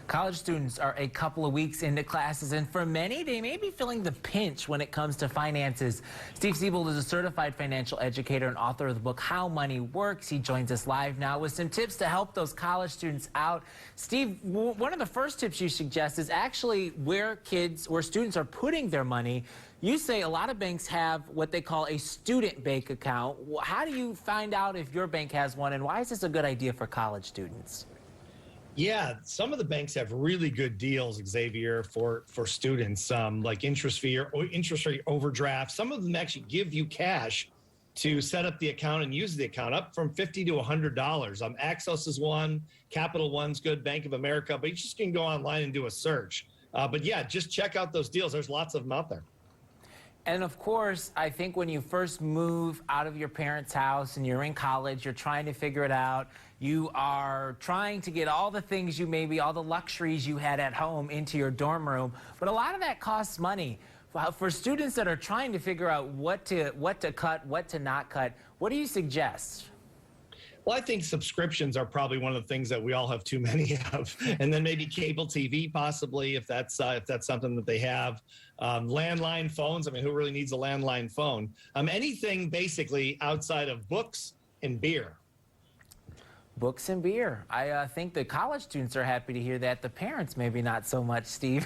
College students are a couple of weeks into classes, and for many, they may be feeling the pinch when it comes to finances. Steve Siebold is a certified financial educator and author of the book, How Money Works. He joins us live now with some tips to help those college students out. Steve, one of the first tips you suggest is actually where students are putting their money. You say a lot of banks have what they call a student bank account. How do you find out if your bank has one, and why is this a good idea for college students? Yeah, some of the banks have really good deals, Xavier, for students, like interest rate overdraft. Some of them actually give you cash to set up the account and use the account, up from $50 to $100. Axos is one, Capital One's good, Bank of America, but you just can go online and do a search. But yeah, just check out those deals. There's lots of them out there. And of course, I think when you first move out of your parents' house and you're in college, you're trying to figure it out. You are trying to get all the things all the luxuries you had at home into your dorm room. But a lot of that costs money. For students that are trying to figure out what to cut, what to not cut, what do you suggest? Well, I think subscriptions are probably one of the things that we all have too many of, and then maybe cable TV, possibly, if that's something that they have. Landline phones. I mean, who really needs a landline phone? Anything basically outside of books and beer. Books and beer. I think the college students are happy to hear that. The parents maybe not so much, Steve.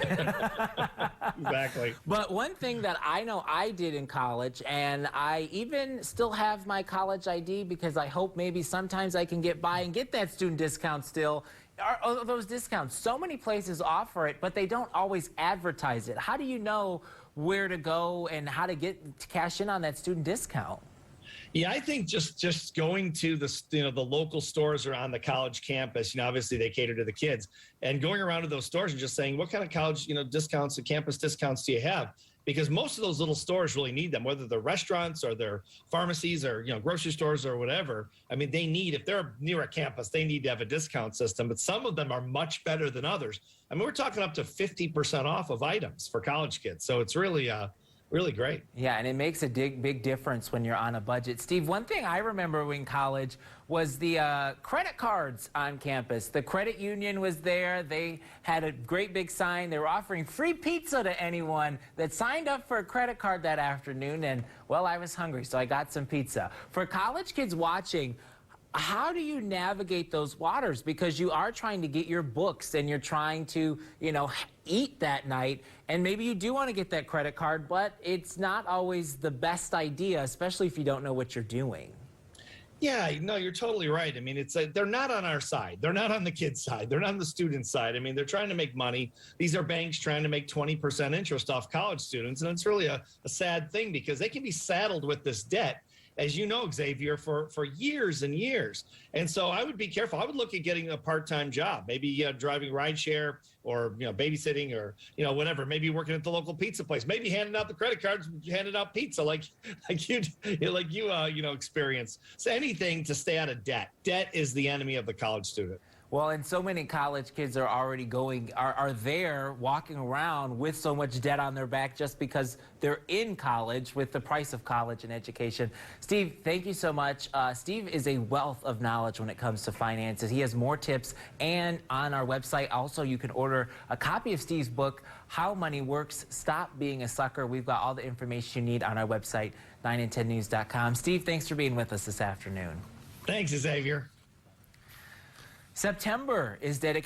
Exactly. But one thing that I know I did in college, and I even still have my college ID because I hope maybe sometimes I can get by and get that student discount still, are those discounts. So many places offer it, but they don't always advertise it. How do you know where to go and how to cash in on that student discount? Yeah, I think just going to the local stores around the college campus. Obviously they cater to the kids, and going around to those stores and just saying, what kind of college discounts and campus discounts do you have? Because most of those little stores really need them, whether they're restaurants or they're pharmacies or grocery stores or whatever. I mean, if they're near a campus, they need to have a discount system. But some of them are much better than others. I mean, we're talking up to 50% off of items for college kids, so it's really really great. Yeah, and it makes a big difference when you're on a budget. Steve, one thing I remember in college was the credit cards on campus. The credit union was there. They had a great big sign. They were offering free pizza to anyone that signed up for a credit card that afternoon. And, well, I was hungry, so I got some pizza. For college kids watching, how do you navigate those waters? Because you are trying to get your books and you're trying to, eat that night. And maybe you do want to get that credit card, but it's not always the best idea, especially if you don't know what you're doing. Yeah, no, you're totally right. I mean, they're not on our side. They're not on the kids' side. They're not on the student side. I mean, they're trying to make money. These are banks trying to make 20% interest off college students. And it's really a sad thing because they can be saddled with this debt, as you know, Xavier, for years and years. And so I would be careful. I would look at getting a part-time job, maybe driving rideshare or babysitting or whatever. Maybe working at the local pizza place. Maybe handing out the credit cards, handing out pizza like you experience. So anything to stay out of debt. Debt is the enemy of the college student. Well, and so many college kids are already are there walking around with so much debt on their back just because they're in college with the price of college and education. Steve, thank you so much. Steve is a wealth of knowledge when it comes to finances. He has more tips, and on our website also you can order a copy of Steve's book, How Money Works, Stop Being a Sucker. We've got all the information you need on our website, 9and10news.com. Steve, thanks for being with us this afternoon. Thanks, Xavier. September is dedicated